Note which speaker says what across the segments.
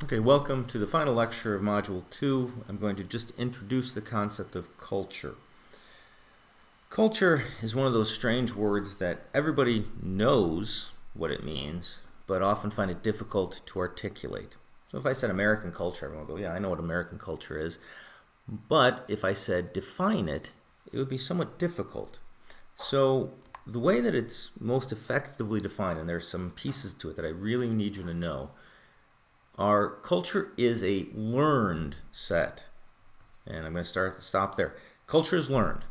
Speaker 1: Okay, welcome to the final lecture of Module 2. I'm going to just introduce the concept of culture. Culture is one of those strange words that everybody knows what it means, but often find it difficult to articulate. So if I said American culture, everyone would go, yeah, I know what American culture is. But if I said define it, it would be somewhat difficult. So the way that it's most effectively defined, and there's some pieces to it that I really need you to know, our culture is a learned set. And I'm going to stop there. Culture is learned.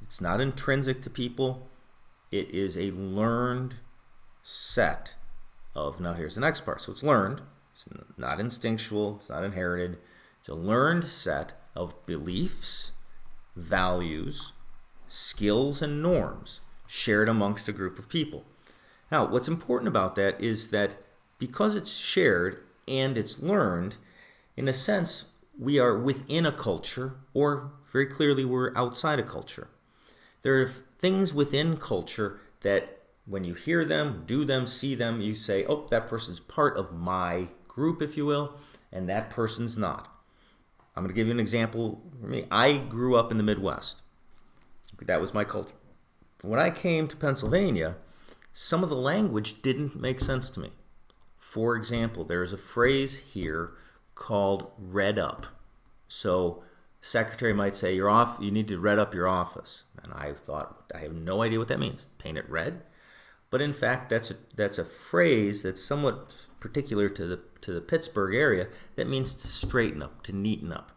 Speaker 1: It's not intrinsic to people. It is a learned set of, now here's the next part. So it's learned. It's not instinctual. It's not inherited. It's a learned set of beliefs, values, skills, and norms shared amongst a group of people. Now, what's important about that is that because it's shared and it's learned, in a sense, we are within a culture, or very clearly we're outside a culture. There are things within culture that when you hear them, do them, see them, you say, oh, that person's part of my group, if you will, and that person's not. I'm going to give you an example for me. I grew up in the Midwest. That was my culture. When I came to Pennsylvania, some of the language didn't make sense to me. For example, there's a phrase here called red up. So the secretary might say, you're off, you need to red up your office. And I thought, I have no idea what that means. Paint it red? But in fact, that's a phrase that's somewhat particular to the Pittsburgh area that means to straighten up, to neaten up.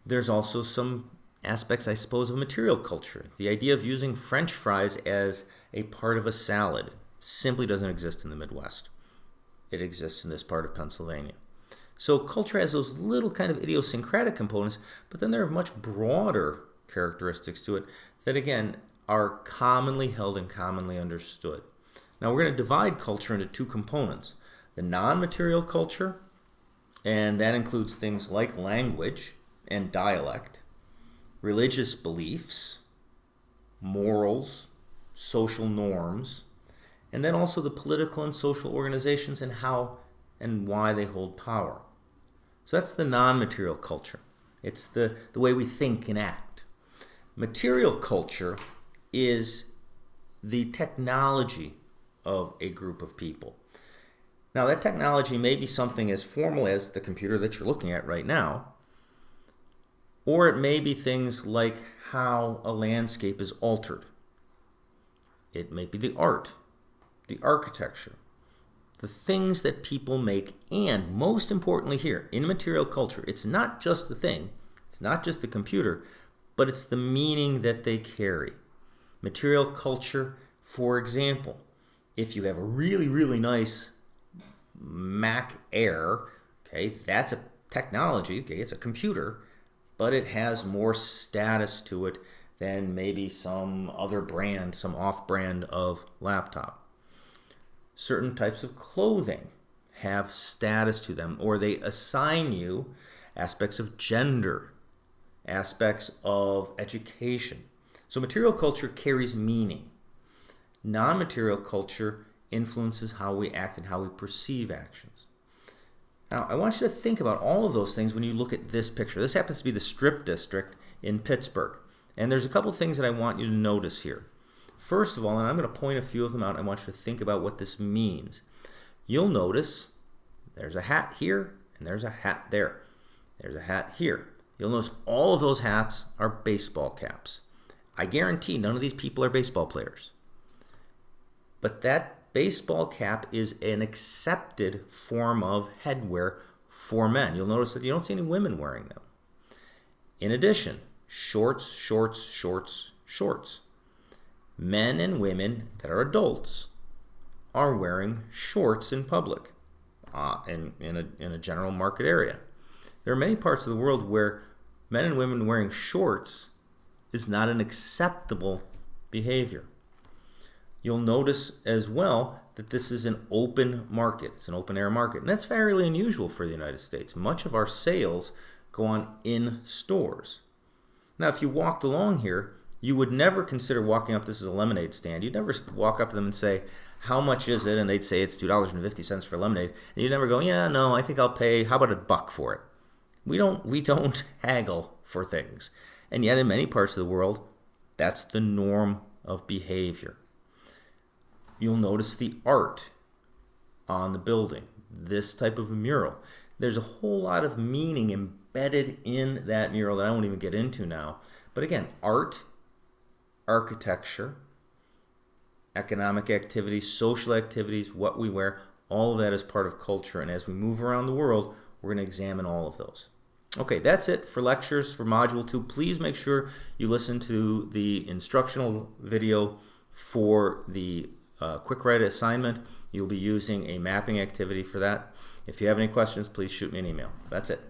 Speaker 1: There's also some aspects, I suppose, of material culture. The idea of using French fries as a part of a salad simply doesn't exist in the Midwest. It exists in this part of Pennsylvania. So culture has those little kind of idiosyncratic components, but then there are much broader characteristics to it that, again, are commonly held and commonly understood. Now we're going to divide culture into two components. The non-material culture, and that includes things like language and dialect, religious beliefs, morals, social norms, and then also the political and social organizations and how and why they hold power. So that's the non-material culture. It's the way we think and act. Material culture is the technology of a group of people. Now that technology may be something as formal as the computer that you're looking at right now, or it may be things like how a landscape is altered. It may be the art, the architecture, the things that people make, and most importantly here, in material culture, it's not just the thing, it's not just the computer, but it's the meaning that they carry. Material culture, for example, if you have a really, really nice Mac Air, okay, that's a technology, okay, it's a computer, but it has more status to it than maybe some other brand, some off-brand of laptop. Certain types of clothing have status to them, or they assign you aspects of gender, aspects of education. So material culture carries meaning. Non-material culture influences how we act and how we perceive actions. Now, I want you to think about all of those things when you look at this picture. This happens to be the Strip District in Pittsburgh. And there's a couple of things that I want you to notice here. First of all, and I'm going to point a few of them out, I want you to think about what this means. You'll notice there's a hat here and there's a hat there. There's a hat here. You'll notice all of those hats are baseball caps. I guarantee none of these people are baseball players. But that baseball cap is an accepted form of headwear for men. You'll notice that you don't see any women wearing them. In addition, shorts, shorts, shorts, shorts. Men and women that are adults are wearing shorts in public, in a general market area. There are many parts of the world where men and women wearing shorts is not an acceptable behavior. You'll notice as well that this is an open market. It's an open air market, and that's fairly unusual for the United States. Much of our sales go on in stores. Now, if you walked along here, You would never consider walking up, this is a lemonade stand, you'd never walk up to them and say, how much is it? And they'd say it's $2.50 for lemonade. And you'd never go, yeah, no, I think I'll pay, how about $1 for it? We don't haggle for things. And yet in many parts of the world, that's the norm of behavior. You'll notice the art on the building, this type of a mural. There's a whole lot of meaning embedded in that mural that I won't even get into now. But again, art, architecture, economic activities, social activities, what we wear, all of that is part of culture. And as we move around the world, we're going to examine all of those. Okay, that's it for lectures for Module 2. Please make sure you listen to the instructional video for the quick write assignment. You'll be using a mapping activity for that. If you have any questions, please shoot me an email. That's it.